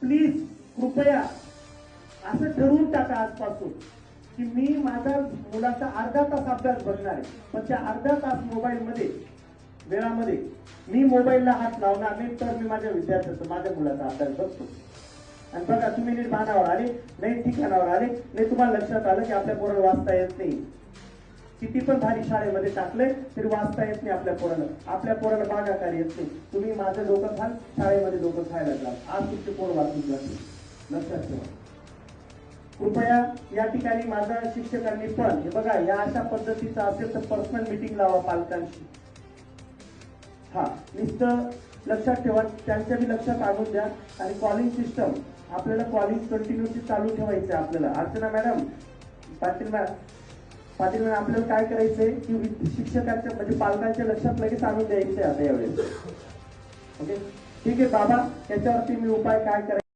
Please कृपया असं ठरवून टाका आजपासून की मी माझ्या मुलाचा अर्धा तास अभ्यास बघणार आहे, पण त्या अर्धा तास मोबाईलमध्ये वेळामध्ये मी मोबाईलला हात लावणार नाही, तर मी माझ्या विद्यार्थ्याचा माझ्या मुलाचा अभ्यास बघतो. आणि बघा तुम्ही नीट भानावर आले नाही, ठिकाणावर आले नाही, तुम्हाला लक्षात आलं की आपल्या पोराला वाचता येत नाही. किती पण भारी शाळेमध्ये टाकले तरी वाचता येत नाही आपल्या पोराला, आपल्या पोराला भागाकार येत नाही. तुम्ही माझं डोकं खाल, शाळेमध्ये डोकं खायला जा. आज तुमचे पोर वाचून जातील, लक्षात ठेवा. कृपया या ठिकाणी माझ्या शिक्षकांनी पण हे बघा, या अशा पद्धतीचं असेल तर पर्सनल मीटिंग लावा पालकांशी. हा नुसतं लक्षात ठेवा, त्यांच्या बी लक्षात आणून द्या. आणि कॉलिंग सिस्टम आपल्याला कॉलिंग कंटिन्युअसली चालू ठेवायचं आहे आपल्याला. अर्चना मॅडम, पाटील मॅडम आपल्याला काय करायचंय की शिक्षकांच्या म्हणजे पालकांच्या लक्षात लगेच आणून द्यायचंय आता यावेळेस. ओके ठीक आहे बाबा, त्याच्यावरती मी उपाय काय करायचा